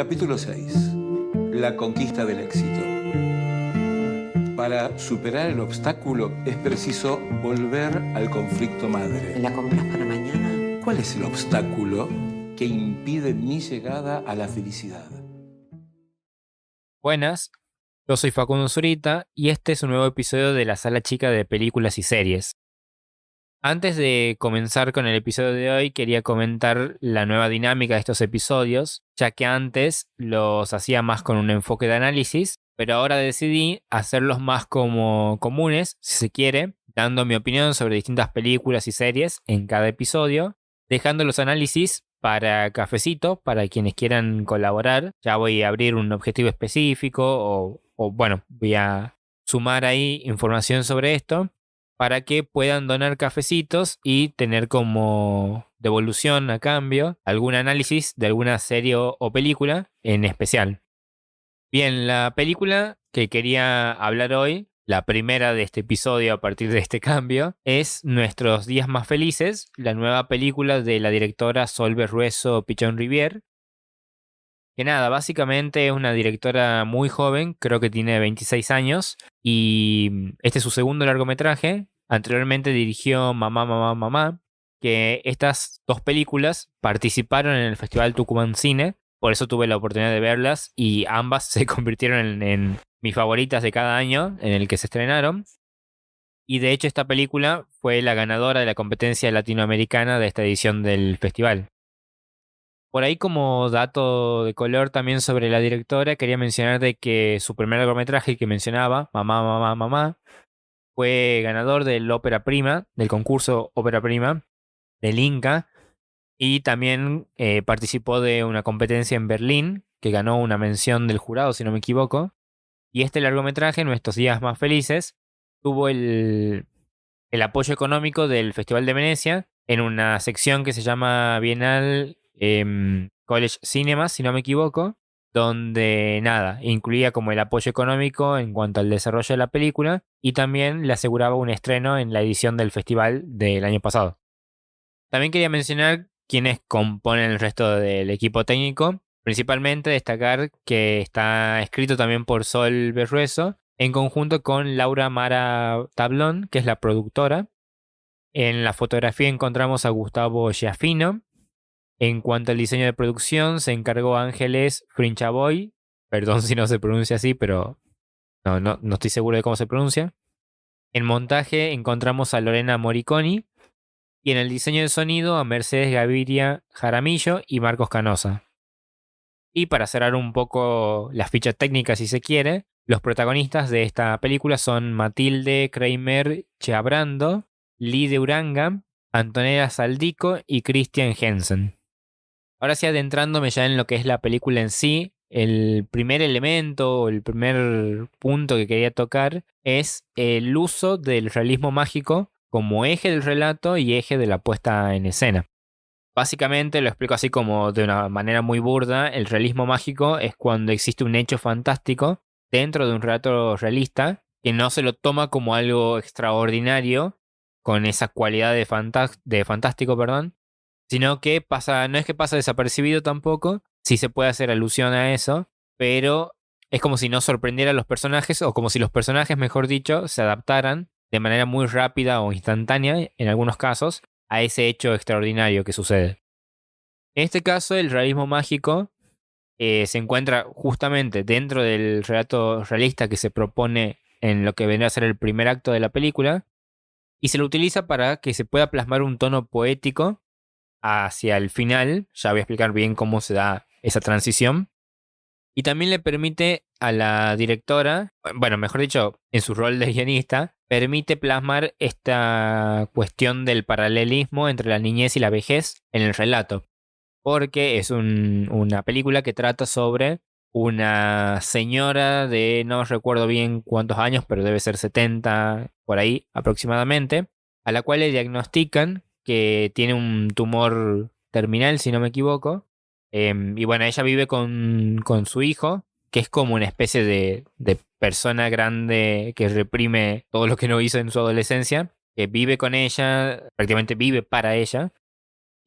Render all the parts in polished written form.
Capítulo 6. La conquista del éxito. Para superar el obstáculo es preciso volver al conflicto madre. ¿Me la compras para mañana? ¿Cuál es el obstáculo que impide mi llegada a la felicidad? Buenas, yo soy Facundo Zurita y este es un nuevo episodio de la Sala Chica de Películas y Series. Antes de comenzar con el episodio de hoy, quería comentar la nueva dinámica de estos episodios, ya que antes los hacía más con un enfoque de análisis, pero ahora decidí hacerlos más como comunes, si se quiere, dando mi opinión sobre distintas películas y series en cada episodio, dejando los análisis para cafecito, para quienes quieran colaborar. Ya voy a abrir un objetivo específico o bueno, voy a sumar ahí información sobre esto para que puedan donar cafecitos y tener como devolución a cambio algún análisis de alguna serie o película en especial. Bien, la película que quería hablar hoy, la primera de este episodio a partir de este cambio, es Nuestros días más felices, la nueva película de la directora Sol Berruezo Pichón Rivière. Que nada, básicamente es una directora muy joven, creo que tiene 26 años, y este es su segundo largometraje. Anteriormente dirigió Mamá, Mamá, Mamá, que estas dos películas participaron en el Festival Tucumán Cine, por eso tuve la oportunidad de verlas y ambas se convirtieron en mis favoritas de cada año en el que se estrenaron. Y de hecho esta película fue la ganadora de la competencia latinoamericana de esta edición del festival. Por ahí como dato de color también sobre la directora, quería mencionar de que su primer largometraje que mencionaba, Mamá, Mamá, Mamá, fue ganador del Ópera Prima, del concurso Ópera Prima del Inca, y también participó de una competencia en Berlín, que ganó una mención del jurado, si no me equivoco. Y este largometraje, Nuestros días más felices, tuvo el apoyo económico del Festival de Venecia en una sección que se llama Bienal College Cinema, si no me equivoco, donde nada, incluía como el apoyo económico en cuanto al desarrollo de la película y también le aseguraba un estreno en la edición del festival del año pasado. También quería mencionar quiénes componen el resto del equipo técnico, principalmente destacar que está escrito también por Sol Berruezo, en conjunto con Laura Mara Tablón, que es la productora. En la fotografía encontramos a Gustavo Giafino. En cuanto al diseño de producción, se encargó Ángeles Frinchaboy. Perdón si no se pronuncia así, pero no estoy seguro de cómo se pronuncia. En montaje encontramos a Lorena Moriconi. Y en el diseño de sonido a Mercedes Gaviria Jaramillo y Marcos Canosa. Y para cerrar un poco las fichas técnicas si se quiere, los protagonistas de esta película son Matilde Kramer Cheabrando, Lee de Uranga, Antonella Saldico y Christian Jensen. Ahora sí, adentrándome ya en lo que es la película en sí, el primer elemento o el primer punto que quería tocar es el uso del realismo mágico como eje del relato y eje de la puesta en escena. Básicamente, lo explico así como de una manera muy burda, el realismo mágico es cuando existe un hecho fantástico dentro de un relato realista que no se lo toma como algo extraordinario con esa cualidad de fantástico, sino que no es que pasa desapercibido tampoco, sí se puede hacer alusión a eso, pero es como si no sorprendiera a los personajes o como si los personajes, mejor dicho, se adaptaran de manera muy rápida o instantánea, en algunos casos, a ese hecho extraordinario que sucede. En este caso, el realismo mágico se encuentra justamente dentro del relato realista que se propone en lo que vendría a ser el primer acto de la película, y se lo utiliza para que se pueda plasmar un tono poético hacia el final. Ya voy a explicar bien cómo se da esa transición. Y también le permite a la directora, bueno, mejor dicho, en su rol de guionista, permite plasmar esta cuestión del paralelismo entre la niñez y la vejez en el relato. Porque es una película que trata sobre una señora de no recuerdo bien cuántos años, pero debe ser 70 por ahí aproximadamente, a la cual le diagnostican que tiene un tumor terminal, si no me equivoco. Y bueno, ella vive con su hijo, que es como una especie de persona grande que reprime todo lo que no hizo en su adolescencia, que vive con ella, prácticamente vive para ella.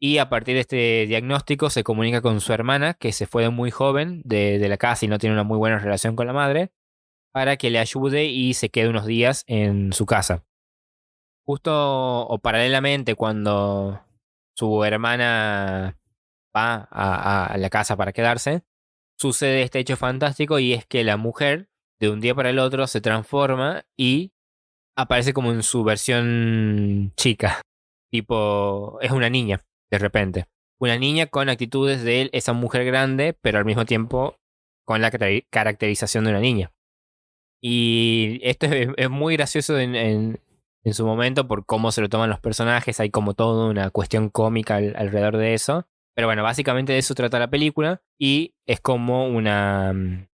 Y a partir de este diagnóstico se comunica con su hermana, que se fue de muy joven de la casa y no tiene una muy buena relación con la madre, para que le ayude y se quede unos días en su casa. Justo o paralelamente, cuando su hermana va a la casa para quedarse, sucede este hecho fantástico y es que la mujer de un día para el otro se transforma y aparece como en su versión chica. Tipo, es una niña, de repente. Una niña con actitudes de esa mujer grande, pero al mismo tiempo con la caracterización de una niña. Y esto es muy gracioso en su momento por cómo se lo toman los personajes. Hay como toda una cuestión cómica alrededor de eso. Pero bueno, básicamente de eso trata la película. Y es como una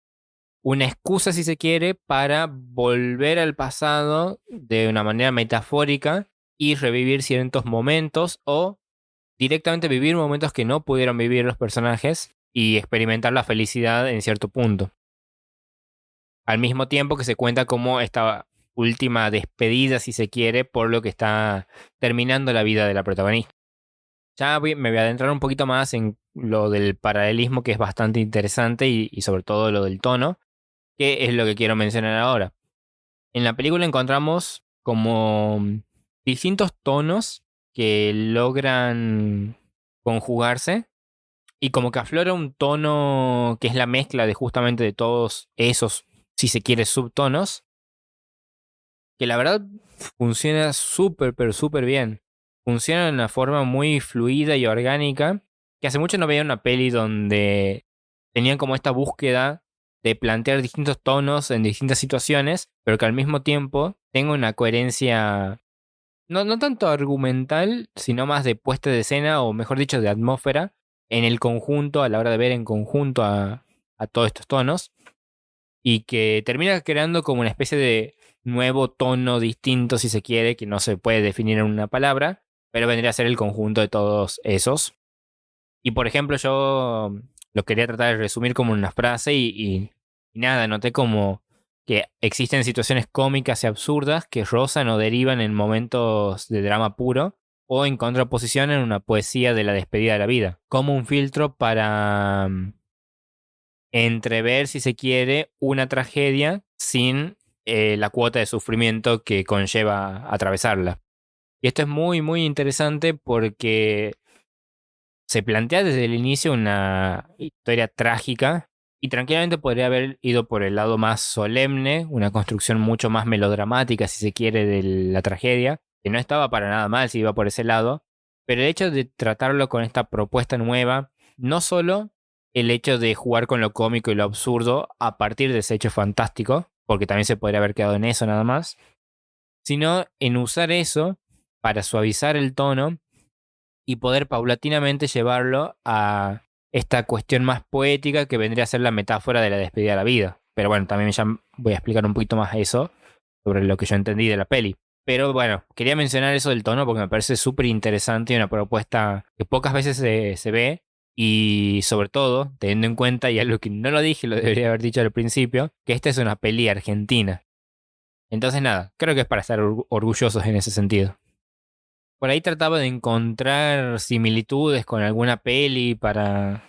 excusa, si se quiere, para volver al pasado de una manera metafórica y revivir ciertos momentos o directamente vivir momentos que no pudieron vivir los personajes y experimentar la felicidad en cierto punto. Al mismo tiempo que se cuenta como esta última despedida, si se quiere, por lo que está terminando la vida de la protagonista. Ya me voy a adentrar un poquito más en lo del paralelismo, que es bastante interesante, y sobre todo lo del tono, que es lo que quiero mencionar ahora. En la película encontramos como distintos tonos que logran conjugarse y como que aflora un tono que es la mezcla de justamente de todos esos, si se quiere, subtonos, que la verdad funciona súper, pero súper bien. Funciona de una forma muy fluida y orgánica, que hace mucho no veía una peli donde tenían como esta búsqueda de plantear distintos tonos en distintas situaciones, pero que al mismo tiempo tenga una coherencia, no tanto argumental, sino más de puesta de escena, o mejor dicho, de atmósfera, en el conjunto, a la hora de ver en conjunto a todos estos tonos, y que termina creando como una especie de nuevo tono distinto, si se quiere, que no se puede definir en una palabra, pero vendría a ser el conjunto de todos esos. Y por ejemplo, yo lo quería tratar de resumir como en una frase y nada, noté como que existen situaciones cómicas y absurdas que rozan o derivan en momentos de drama puro o en contraposición en una poesía de la despedida de la vida, como un filtro para entrever, si se quiere, una tragedia sin la cuota de sufrimiento que conlleva atravesarla. Y esto es muy, muy interesante porque se plantea desde el inicio una historia trágica y tranquilamente podría haber ido por el lado más solemne, una construcción mucho más melodramática, si se quiere, de la tragedia, que no estaba para nada mal si iba por ese lado, pero el hecho de tratarlo con esta propuesta nueva, no solo el hecho de jugar con lo cómico y lo absurdo a partir de ese hecho fantástico, porque también se podría haber quedado en eso nada más, sino en usar eso para suavizar el tono y poder paulatinamente llevarlo a esta cuestión más poética que vendría a ser la metáfora de la despedida de la vida. Pero bueno, también ya voy a explicar un poquito más eso sobre lo que yo entendí de la peli. Pero bueno, quería mencionar eso del tono porque me parece súper interesante y una propuesta que pocas veces se ve. Y sobre todo, teniendo en cuenta, y algo que no lo dije, lo debería haber dicho al principio, que esta es una peli argentina. Entonces nada, creo que es para estar orgullosos en ese sentido. Por ahí trataba de encontrar similitudes con alguna peli para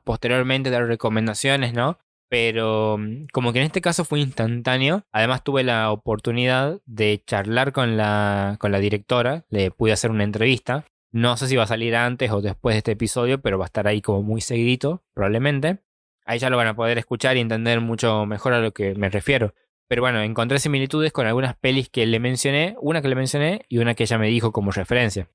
posteriormente dar recomendaciones, ¿no? Pero como que en este caso fue instantáneo. Además tuve la oportunidad de charlar con la directora. Le pude hacer una entrevista. No sé si va a salir antes o después de este episodio, pero va a estar ahí como muy seguidito, probablemente. Ahí ya lo van a poder escuchar y entender mucho mejor a lo que me refiero. Pero bueno, encontré similitudes con algunas pelis que le mencioné, una que le mencioné y una que ella me dijo como referencia.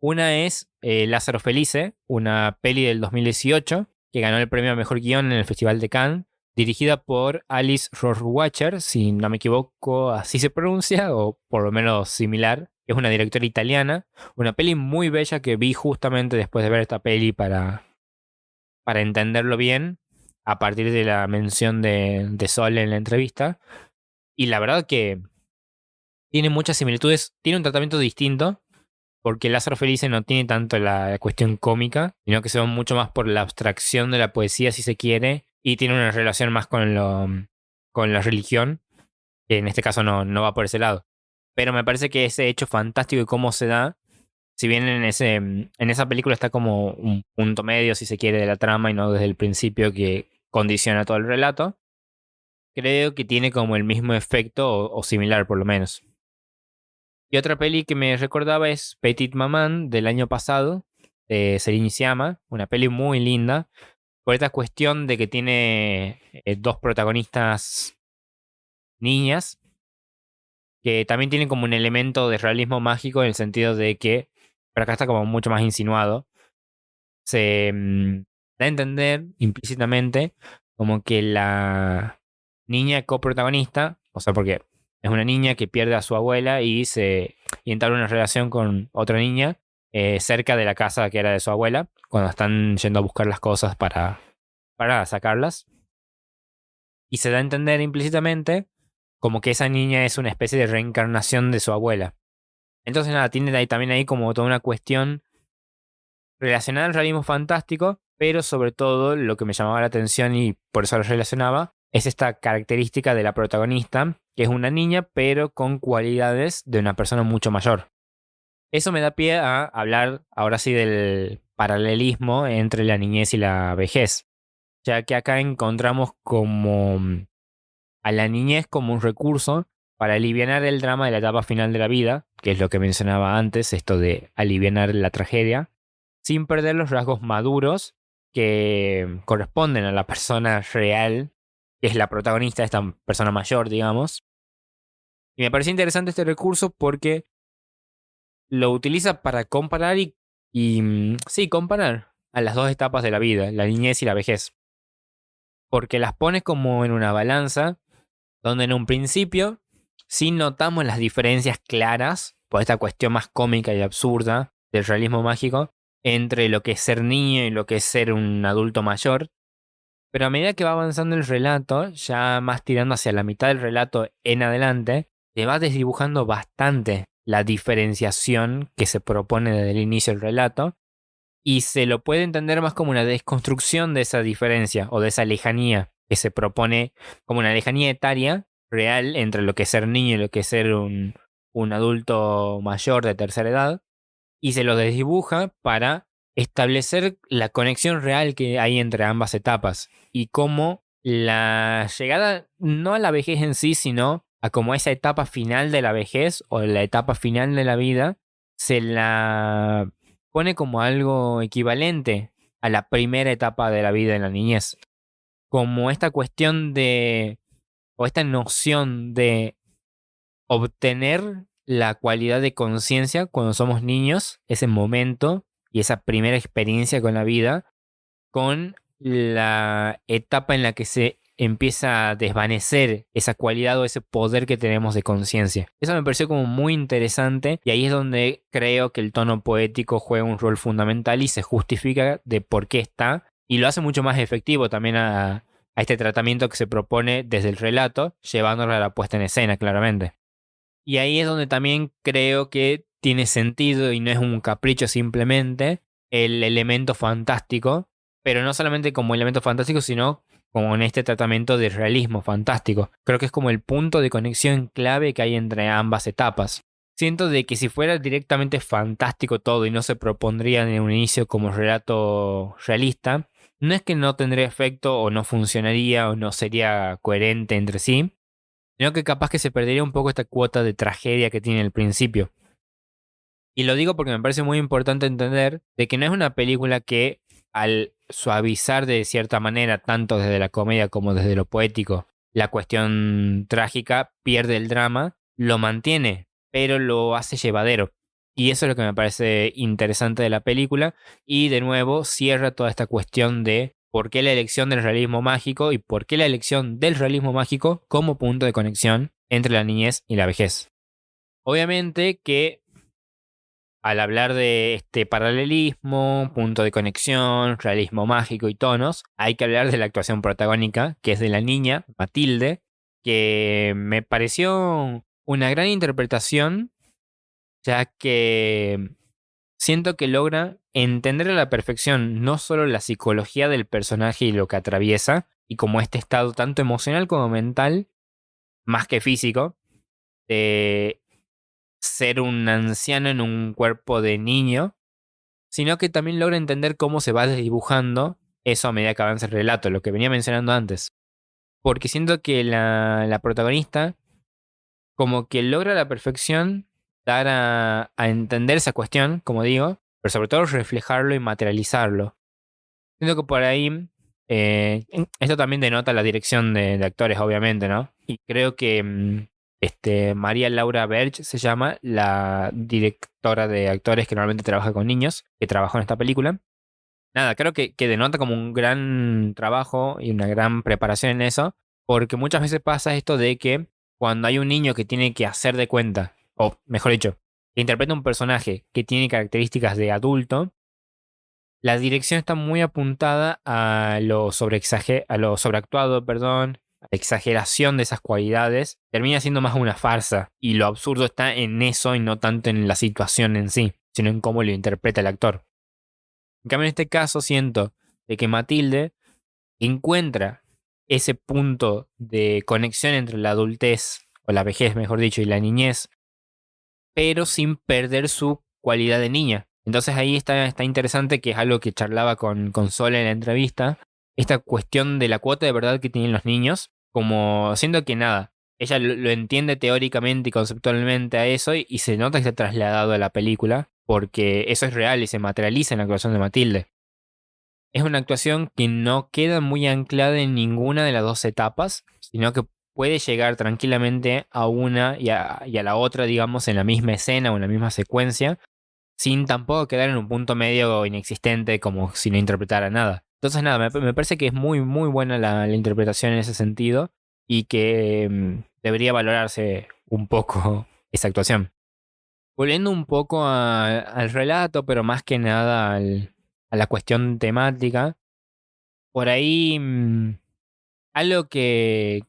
Una es Lázaro Felice, una peli del 2018 que ganó el premio a Mejor Guión en el Festival de Cannes, dirigida por Alice Rohrwacher, si no me equivoco así se pronuncia, o por lo menos similar. Es una directora italiana, una peli muy bella que vi justamente después de ver esta peli para entenderlo bien, a partir de la mención de Sol en la entrevista. Y la verdad que tiene muchas similitudes, tiene un tratamiento distinto, porque Lázaro Felice no tiene tanto la cuestión cómica, sino que se va mucho más por la abstracción de la poesía, si se quiere, y tiene una relación más con la religión, que en este caso no va por ese lado. Pero me parece que ese hecho fantástico y cómo se da si bien en esa película está como un punto medio, si se quiere, de la trama y no desde el principio que condiciona todo el relato, creo que tiene como el mismo efecto o similar por lo menos. Y otra peli que me recordaba es Petit Maman del año pasado, de Celine Sciamma, una peli muy linda, por esta cuestión de que tiene dos protagonistas niñas, que también tienen como un elemento de realismo mágico en el sentido de que, pero acá está como mucho más insinuado, se da a entender implícitamente como que la niña coprotagonista, o sea, porque es una niña que pierde a su abuela y entabla una relación con otra niña cerca de la casa que era de su abuela, cuando están yendo a buscar las cosas para sacarlas. Y se da a entender implícitamente como que esa niña es una especie de reencarnación de su abuela. Entonces nada, tiene ahí, también ahí como toda una cuestión relacionada al realismo fantástico, pero sobre todo lo que me llamaba la atención y por eso lo relacionaba, es esta característica de la protagonista, que es una niña, pero con cualidades de una persona mucho mayor. Eso me da pie a hablar ahora sí del paralelismo entre la niñez y la vejez, ya que acá encontramos como a la niñez como un recurso para alivianar el drama de la etapa final de la vida, que es lo que mencionaba antes, esto de alivianar la tragedia, sin perder los rasgos maduros que corresponden a la persona real, que es la protagonista, esta persona mayor, digamos. Y me parece interesante este recurso porque lo utiliza para comparar sí, comparar a las dos etapas de la vida, la niñez y la vejez. Porque las pone como en una balanza donde en un principio sí notamos las diferencias claras por esta cuestión más cómica y absurda del realismo mágico entre lo que es ser niño y lo que es ser un adulto mayor. Pero a medida que va avanzando el relato, ya más tirando hacia la mitad del relato en adelante, te va desdibujando bastante la diferenciación que se propone desde el inicio del relato y se lo puede entender más como una desconstrucción de esa diferencia o de esa lejanía que se propone como una lejanía etaria real entre lo que es ser niño y lo que es ser un adulto mayor de tercera edad y se lo desdibuja para establecer la conexión real que hay entre ambas etapas y cómo la llegada no a la vejez en sí, sino a como esa etapa final de la vejez o la etapa final de la vida se la pone como algo equivalente a la primera etapa de la vida en la niñez. Como esta cuestión de, o esta noción de obtener la cualidad de conciencia cuando somos niños, ese momento y esa primera experiencia con la vida, con la etapa en la que se empieza a desvanecer esa cualidad o ese poder que tenemos de conciencia. Eso me pareció como muy interesante y ahí es donde creo que el tono poético juega un rol fundamental y se justifica de por qué está y lo hace mucho más efectivo también a este tratamiento que se propone desde el relato, llevándolo a la puesta en escena claramente. Y ahí es donde también creo que tiene sentido y no es un capricho simplemente el elemento fantástico, pero no solamente como elemento fantástico, sino como en este tratamiento de realismo fantástico. Creo que es como el punto de conexión clave que hay entre ambas etapas. Siento de que si fuera directamente fantástico todo y no se propondría en un inicio como relato realista, no es que no tendría efecto o no funcionaría o no sería coherente entre sí, sino que capaz que se perdería un poco esta cuota de tragedia que tiene el principio. Y lo digo porque me parece muy importante entender de que no es una película que al suavizar de cierta manera, tanto desde la comedia como desde lo poético, la cuestión trágica, pierde el drama, lo mantiene, pero lo hace llevadero. Y eso es lo que me parece interesante de la película. Y de nuevo cierra toda esta cuestión de por qué la elección del realismo mágico y por qué la elección del realismo mágico como punto de conexión entre la niñez y la vejez. Obviamente que al hablar de este paralelismo, punto de conexión, realismo mágico y tonos, hay que hablar de la actuación protagónica, que es de la niña, Matilde, que me pareció una gran interpretación, ya que siento que logra entender a la perfección no solo la psicología del personaje y lo que atraviesa, y como este estado tanto emocional como mental, más que físico, de ser un anciano en un cuerpo de niño, sino que también logra entender cómo se va desdibujando eso a medida que avanza el relato, lo que venía mencionando antes. Porque siento que la protagonista como que logra a la perfección dar a entender esa cuestión, como digo, pero sobre todo reflejarlo y materializarlo. Siento que por ahí, esto también denota la dirección de actores, obviamente, ¿no? Y creo que María Laura Berge se llama la directora de actores que normalmente trabaja con niños, que trabajó en esta película. Nada, creo que denota como un gran trabajo y una gran preparación en eso, porque muchas veces pasa esto de que cuando hay un niño que tiene que hacer de cuenta, o mejor dicho, que interpreta un personaje que tiene características de adulto, la dirección está muy apuntada a a lo sobreactuado, perdón, a la exageración de esas cualidades. Termina siendo más una farsa y lo absurdo está en eso y no tanto en la situación en sí, sino en cómo lo interpreta el actor. En cambio, en este caso siento de que Matilde encuentra ese punto de conexión entre la adultez, o la vejez, mejor dicho, y la niñez, pero sin perder su cualidad de niña. Entonces ahí está interesante, que es algo que charlaba con Sol en la entrevista, esta cuestión de la cuota de verdad que tienen los niños, como siendo que nada, ella lo entiende teóricamente y conceptualmente a eso y se nota que está trasladado a la película, porque eso es real y se materializa en la actuación de Matilde. Es una actuación que no queda muy anclada en ninguna de las dos etapas, sino que puede llegar tranquilamente a una y a la otra, digamos, en la misma escena o en la misma secuencia, sin tampoco quedar en un punto medio inexistente como si no interpretara nada. Entonces nada, me parece que es muy muy buena la interpretación en ese sentido y que debería valorarse un poco esa actuación. Volviendo un poco al relato, pero más que nada a la cuestión temática, por ahí algo que,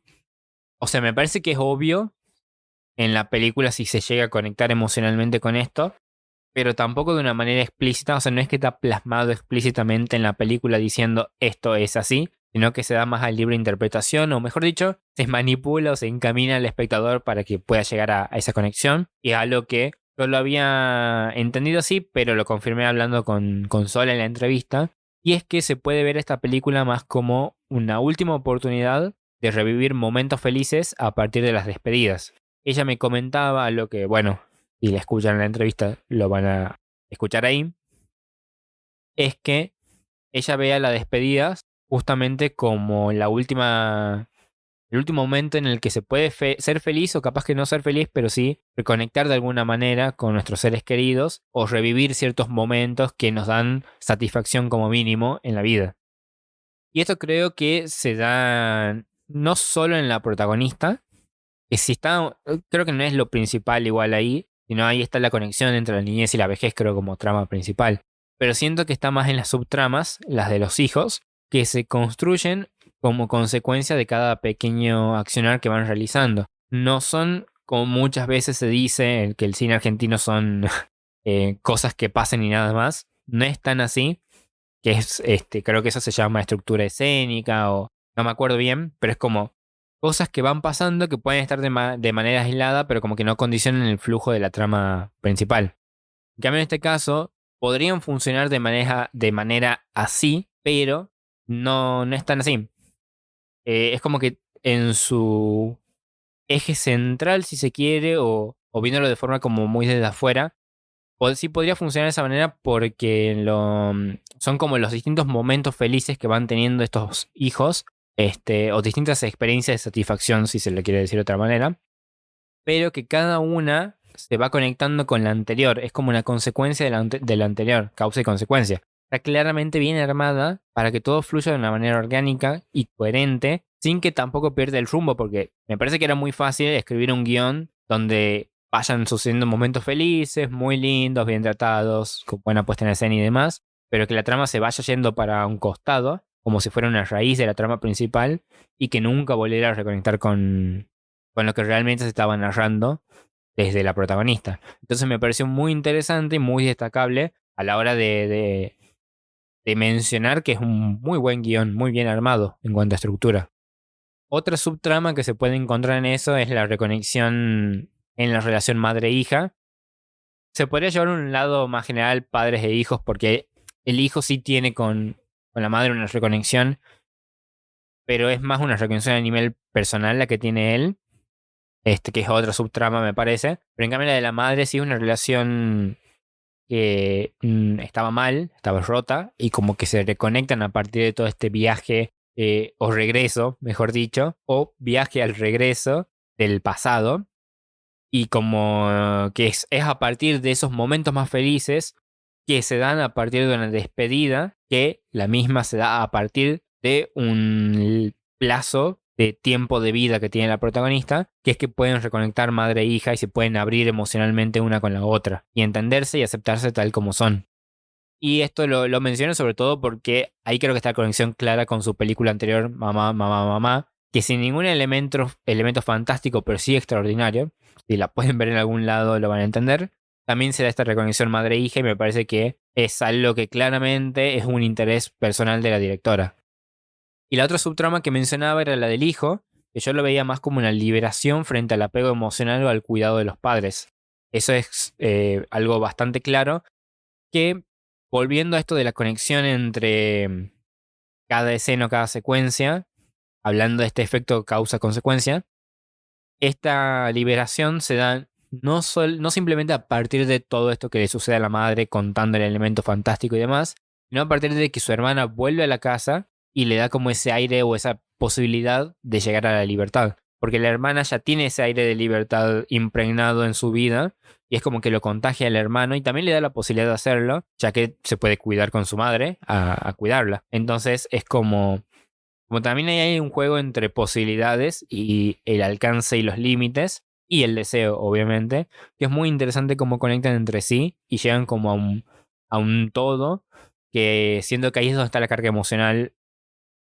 o sea, me parece que es obvio en la película si se llega a conectar emocionalmente con esto, pero tampoco de una manera explícita, o sea, no es que está plasmado explícitamente en la película diciendo esto es así, sino que se da más a libre interpretación, o mejor dicho, se manipula o se encamina al espectador para que pueda llegar a esa conexión, y es algo que yo lo había entendido así, pero lo confirmé hablando con Sol en la entrevista, y es que se puede ver esta película más como una última oportunidad de revivir momentos felices a partir de las despedidas. Ella me comentaba lo que, bueno, si la escuchan en la entrevista, lo van a escuchar ahí, es que ella ve a las despedidas justamente como el último momento en el que se puede ser feliz o capaz que no ser feliz, pero sí reconectar de alguna manera con nuestros seres queridos o revivir ciertos momentos que nos dan satisfacción como mínimo en la vida. Y esto creo que se da no solo en la protagonista, que si está, creo que no es lo principal igual ahí, sino ahí está la conexión entre la niñez y la vejez, creo, como trama principal. Pero siento que está más en las subtramas, las de los hijos, que se construyen como consecuencia de cada pequeño accionar que van realizando. No son, como muchas veces se dice, que el cine argentino son cosas que pasen y nada más. No es tan así, que es, creo que eso se llama estructura escénica o no me acuerdo bien, pero es como cosas que van pasando que pueden estar de manera aislada, pero como que no condicionan el flujo de la trama principal. En cambio, en este caso, podrían funcionar de manera así, pero no es tan así. Es como que en su eje central, si se quiere, o viéndolo de forma como muy desde afuera, sí podría funcionar de esa manera porque son como los distintos momentos felices que van teniendo estos hijos, o distintas experiencias de satisfacción, si se le quiere decir de otra manera, pero que cada una se va conectando con la anterior, es como una consecuencia de la anterior, causa y consecuencia. Está claramente bien armada para que todo fluya de una manera orgánica y coherente, sin que tampoco pierda el rumbo, porque me parece que era muy fácil escribir un guión donde vayan sucediendo momentos felices, muy lindos, bien tratados, con buena puesta en escena y demás, pero que la trama se vaya yendo para un costado, como si fuera una raíz de la trama principal, y que nunca volviera a reconectar con lo que realmente se estaba narrando desde la protagonista. Entonces me pareció muy interesante y muy destacable a la hora de mencionar que es un muy buen guión, muy bien armado en cuanto a estructura. Otra subtrama que se puede encontrar en eso es la reconexión en la relación madre-hija, se podría llevar a un lado más general padres e hijos, porque el hijo sí tiene con la madre una reconexión, pero es más una reconexión a nivel personal la que tiene él, que es otra subtrama me parece. Pero en cambio la de la madre sí es una relación que estaba mal, estaba rota, y como que se reconectan a partir de todo este viaje, o regreso, mejor dicho, o viaje al regreso del pasado, y como que es a partir de esos momentos más felices que se dan a partir de una despedida, que la misma se da a partir de un plazo de tiempo de vida que tiene la protagonista, que es que pueden reconectar madre e hija y se pueden abrir emocionalmente una con la otra, y entenderse y aceptarse tal como son. Y esto lo menciono sobre todo porque ahí creo que está la conexión clara con su película anterior, Mamá, Mamá, Mamá, que sin ningún elemento fantástico, pero sí extraordinario, si la pueden ver en algún lado lo van a entender, también se da esta reconexión madre-hija y me parece que es algo que claramente es un interés personal de la directora. Y la otra subtrama que mencionaba era la del hijo, que yo lo veía más como una liberación frente al apego emocional o al cuidado de los padres. Eso es algo bastante claro, que volviendo a esto de la conexión entre cada escena o cada secuencia, hablando de este efecto causa-consecuencia, esta liberación se da no simplemente a partir de todo esto que le sucede a la madre contando el elemento fantástico y demás, sino a partir de que su hermana vuelve a la casa y le da como ese aire o esa posibilidad de llegar a la libertad. Porque la hermana ya tiene ese aire de libertad impregnado en su vida y es como que lo contagia al hermano y también le da la posibilidad de hacerlo, ya que se puede cuidar con su madre a cuidarla. Entonces es como también hay un juego entre posibilidades y el alcance y los límites y el deseo, obviamente, que es muy interesante cómo conectan entre sí y llegan como a un todo, que siento que ahí es donde está la carga emocional.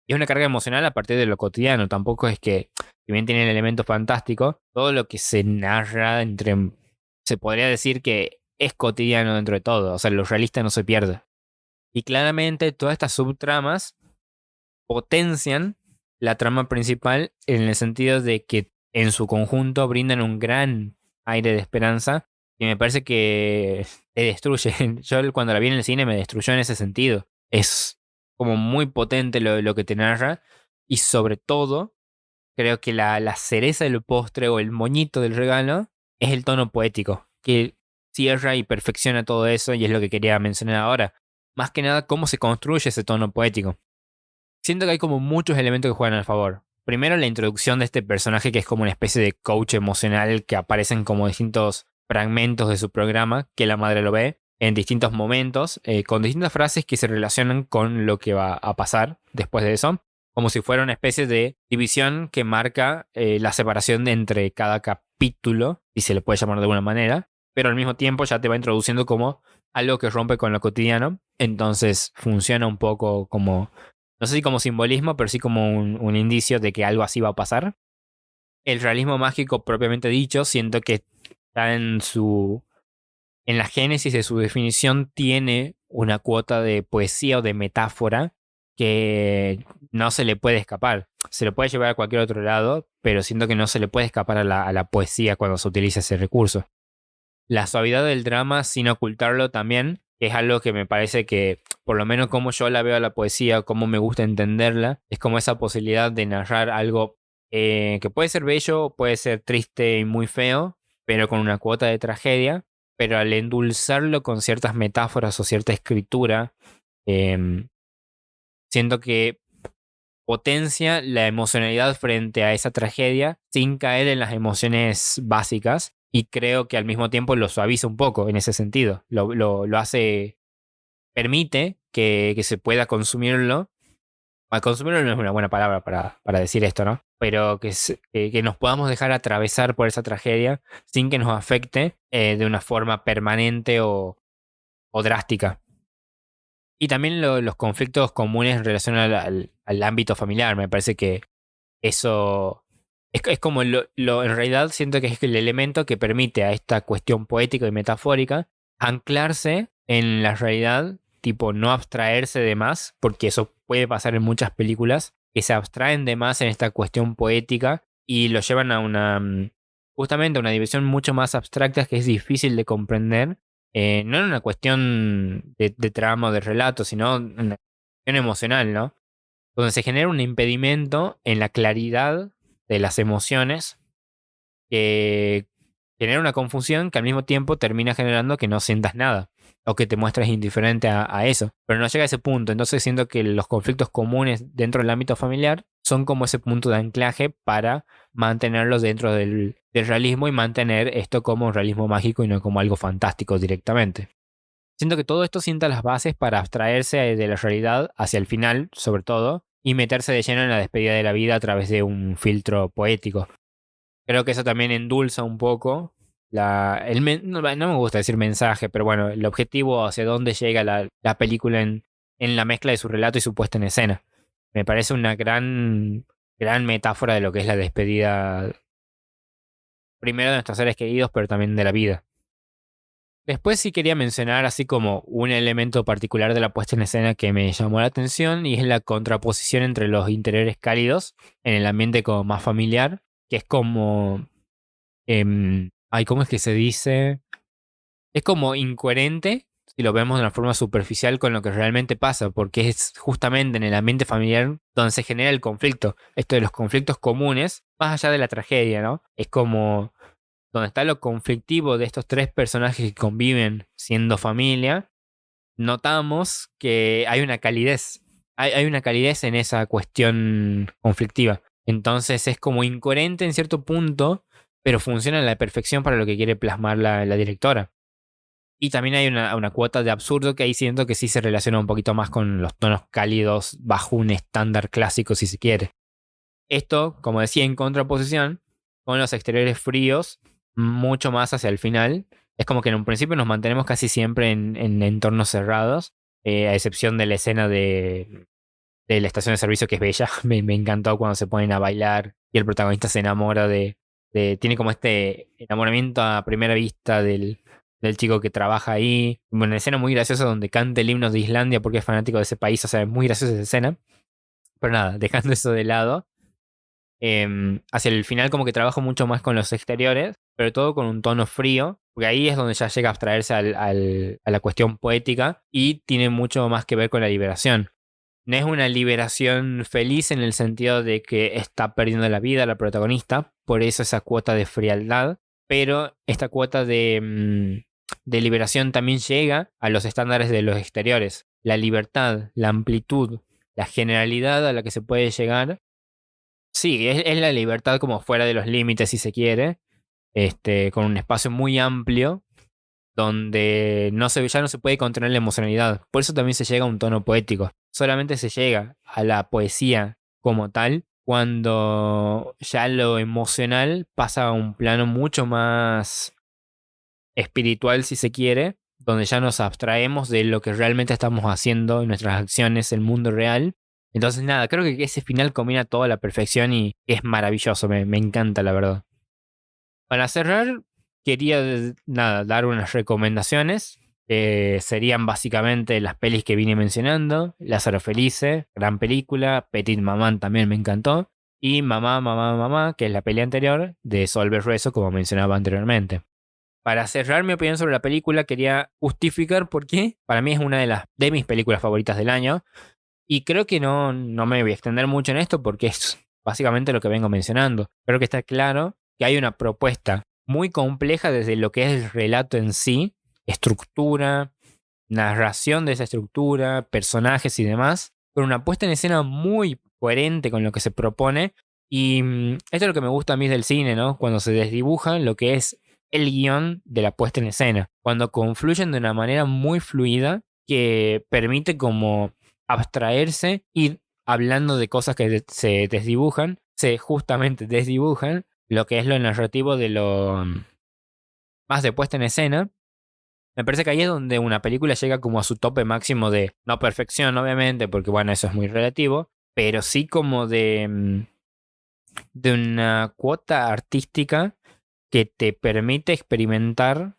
Y es una carga emocional a partir de lo cotidiano, tampoco es que, si bien tiene el elemento fantástico, todo lo que se narra se podría decir que es cotidiano dentro de todo, o sea, lo realista no se pierde. Y claramente todas estas subtramas potencian la trama principal en el sentido de que en su conjunto brindan un gran aire de esperanza y me parece que te destruye. Yo cuando la vi en el cine me destruyó en ese sentido. Es como muy potente lo que te narra y sobre todo creo que la cereza del postre o el moñito del regalo es el tono poético que cierra y perfecciona todo eso y es lo que quería mencionar ahora. Más que nada cómo se construye ese tono poético. Siento que hay como muchos elementos que juegan al favor. Primero, la introducción de este personaje que es como una especie de coach emocional que aparecen como distintos fragmentos de su programa, que la madre lo ve en distintos momentos, con distintas frases que se relacionan con lo que va a pasar después de eso, como si fuera una especie de división que marca la separación entre cada capítulo, si se le puede llamar de alguna manera, pero al mismo tiempo ya te va introduciendo como algo que rompe con lo cotidiano, entonces funciona un poco como no sé si como simbolismo, pero sí como un indicio de que algo así va a pasar. El realismo mágico propiamente dicho, siento que está en la génesis de su definición, tiene una cuota de poesía o de metáfora que no se le puede escapar. Se lo puede llevar a cualquier otro lado, pero siento que no se le puede escapar a la poesía cuando se utiliza ese recurso. La suavidad del drama sin ocultarlo también es algo que me parece que, por lo menos como yo la veo a la poesía, como me gusta entenderla, es como esa posibilidad de narrar algo que puede ser bello, puede ser triste y muy feo, pero con una cuota de tragedia, pero al endulzarlo con ciertas metáforas o cierta escritura, em, siento que potencia la emocionalidad frente a esa tragedia sin caer en las emociones básicas y creo que al mismo tiempo lo suaviza un poco en ese sentido. Lo hace, permite que se pueda consumirlo. Bueno, consumirlo no es una buena palabra para decir esto, ¿no? Pero que nos podamos dejar atravesar por esa tragedia sin que nos afecte de una forma permanente o drástica. Y también los conflictos comunes en relación al ámbito familiar. Me parece que eso es como en realidad siento que es el elemento que permite a esta cuestión poética y metafórica anclarse en la realidad, tipo no abstraerse de más, porque eso puede pasar en muchas películas, que se abstraen de más en esta cuestión poética y lo llevan a justamente a una dimensión mucho más abstracta que es difícil de comprender no en una cuestión de trama o de relato, sino en una cuestión emocional, ¿no? Donde se genera un impedimento en la claridad de las emociones que genera una confusión que al mismo tiempo termina generando que no sientas nada o que te muestres indiferente a eso. Pero no llega a ese punto. Entonces siento que los conflictos comunes dentro del ámbito familiar son como ese punto de anclaje para mantenerlos dentro del realismo y mantener esto como un realismo mágico y no como algo fantástico directamente. Siento que todo esto sienta las bases para abstraerse de la realidad hacia el final, sobre todo, y meterse de lleno en la despedida de la vida a través de un filtro poético. Creo que eso también endulza un poco no, no me gusta decir mensaje, pero bueno, el objetivo hacia dónde llega la película en la mezcla de su relato y su puesta en escena. Me parece una gran metáfora de lo que es la despedida, primero de nuestros seres queridos, pero también de la vida. Después sí quería mencionar así como un elemento particular de la puesta en escena que me llamó la atención, y es la contraposición entre los interiores cálidos en el ambiente como más familiar, que es como... ¿cómo es que se dice? Es como incoherente si lo vemos de una forma superficial con lo que realmente pasa, porque es justamente en el ambiente familiar donde se genera el conflicto. Esto de los conflictos comunes, más allá de la tragedia, ¿no? Es como donde está lo conflictivo de estos tres personajes que conviven siendo familia, notamos que hay una calidez. Hay una calidez en esa cuestión conflictiva. Entonces es como incoherente en cierto punto, pero funciona a la perfección para lo que quiere plasmar la directora. Y también hay una cuota de absurdo que ahí siento que sí se relaciona un poquito más con los tonos cálidos bajo un estándar clásico, si se quiere. Esto, como decía, en contraposición con los exteriores fríos, mucho más hacia el final. Es como que en un principio nos mantenemos casi siempre en entornos cerrados, a excepción de la escena de la estación de servicio, que es bella. Me encantó cuando se ponen a bailar y el protagonista se enamora tiene como este enamoramiento a primera vista del chico que trabaja ahí. Bueno, una escena muy graciosa donde canta el himno de Islandia porque es fanático de ese país. O sea, es muy graciosa esa escena. Pero nada, dejando eso de lado, hacia el final como que trabajo mucho más con los exteriores, pero todo con un tono frío, porque ahí es donde ya llega a abstraerse a la cuestión poética y tiene mucho más que ver con la liberación. No es una liberación feliz en el sentido de que está perdiendo la vida la protagonista, por eso esa cuota de frialdad, pero esta cuota de liberación también llega a los estándares de los exteriores. La libertad, la amplitud, la generalidad a la que se puede llegar. Sí, es la libertad como fuera de los límites, si se quiere, con un espacio muy amplio donde ya no se puede contener la emocionalidad. Por eso también se llega a un tono poético. Solamente se llega a la poesía como tal cuando ya lo emocional pasa a un plano mucho más espiritual, si se quiere, donde ya nos abstraemos de lo que realmente estamos haciendo en nuestras acciones, el mundo real. Entonces nada, creo que ese final combina todo a la perfección y es maravilloso, me encanta la verdad. Para cerrar, quería dar unas recomendaciones. Serían básicamente las pelis que vine mencionando. Lázaro Felice, gran película. Petit Maman también me encantó. Y Mamá, Mamá, Mamá, que es la peli anterior de Sol Berrueso, como mencionaba anteriormente. Para cerrar mi opinión sobre la película, quería justificar por qué para mí es una de mis películas favoritas del año. Y creo que no me voy a extender mucho en esto porque es básicamente lo que vengo mencionando. Creo que está claro que hay una propuesta muy compleja desde lo que es el relato en sí, estructura, narración de esa estructura, personajes y demás, con una puesta en escena muy coherente con lo que se propone. Y esto es lo que me gusta a mí del cine, ¿no? Cuando se desdibuja lo que es el guión de la puesta en escena, cuando confluyen de una manera muy fluida que permite como abstraerse, ir hablando de cosas que se desdibujan, se justamente desdibujan lo que es lo narrativo de lo más de puesta en escena. Me parece que ahí es donde una película llega como a su tope máximo de, no perfección obviamente, porque bueno, eso es muy relativo, pero sí como de una cuota artística que te permite experimentar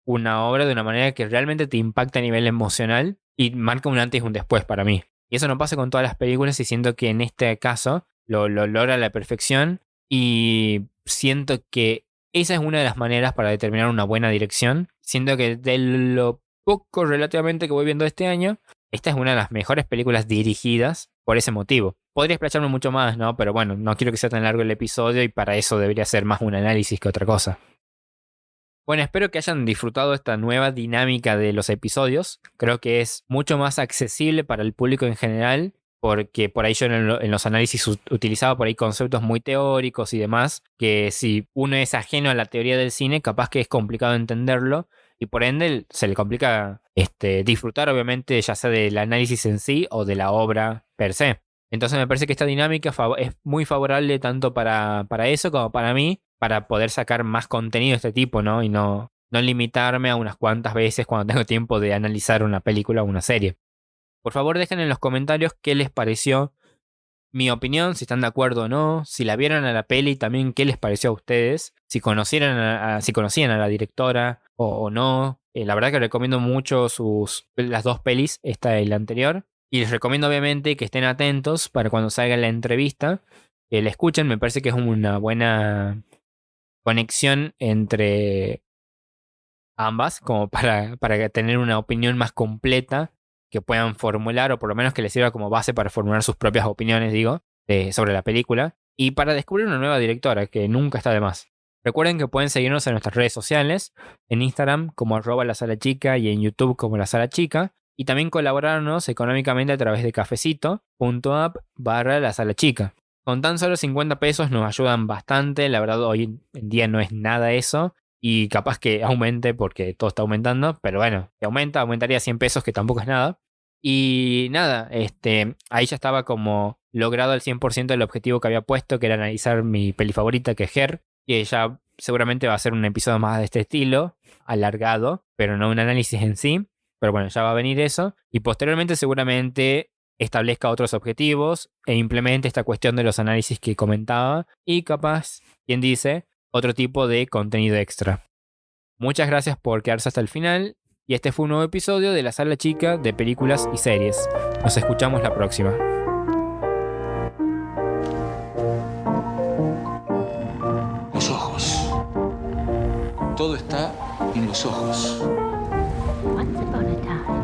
una obra de una manera que realmente te impacta a nivel emocional y marca un antes y un después para mí. Y eso no pasa con todas las películas y siento que en este caso lo logra a la perfección y siento que esa es una de las maneras para determinar una buena dirección. Siento que de lo poco relativamente que voy viendo este año, esta es una de las mejores películas dirigidas por ese motivo. Podría explayarme mucho más, ¿no? Pero bueno, no quiero que sea tan largo el episodio y para eso debería ser más un análisis que otra cosa. Bueno, espero que hayan disfrutado esta nueva dinámica de los episodios. Creo que es mucho más accesible para el público en general, porque por ahí yo en los análisis utilizaba por ahí conceptos muy teóricos y demás, que si uno es ajeno a la teoría del cine, capaz que es complicado entenderlo, y por ende se le complica disfrutar, obviamente, ya sea del análisis en sí o de la obra per se. Entonces me parece que esta dinámica es muy favorable tanto para eso como para mí, para poder sacar más contenido de este tipo, ¿no? Y no limitarme a unas cuantas veces cuando tengo tiempo de analizar una película o una serie. Por favor, dejen en los comentarios qué les pareció mi opinión, si están de acuerdo o no, si la vieron a la peli, también qué les pareció a ustedes, si conocían a la directora o no. La verdad que recomiendo mucho las dos pelis, esta y la anterior. Y les recomiendo obviamente que estén atentos para cuando salga la entrevista, que la escuchen. Me parece que es una buena conexión entre ambas, como para tener una opinión más completa que puedan formular, o por lo menos que les sirva como base para formular sus propias opiniones, sobre la película, y para descubrir una nueva directora, que nunca está de más. Recuerden que pueden seguirnos en nuestras redes sociales, en Instagram como @lasalachica y en YouTube como La Sala Chica, y también colaborarnos económicamente a través de cafecito.app/lasalachica. Con tan solo 50 pesos nos ayudan bastante, la verdad hoy en día no es nada eso, y capaz que aumente porque todo está aumentando, pero bueno, si aumentaría 100 pesos, que tampoco es nada. Y nada, ahí ya estaba como logrado al 100% el objetivo que había puesto, que era analizar mi peli favorita, que es Her, que ya seguramente va a ser un episodio más de este estilo, alargado, pero no un análisis en sí. Pero bueno, ya va a venir eso. Y posteriormente seguramente establezca otros objetivos e implemente esta cuestión de los análisis que comentaba. Y capaz, quien dice, otro tipo de contenido extra. Muchas gracias por quedarse hasta el final. Y este fue un nuevo episodio de La Sala Chica de películas y series. Nos escuchamos la próxima. Los ojos. Todo está en los ojos. Once upon a time,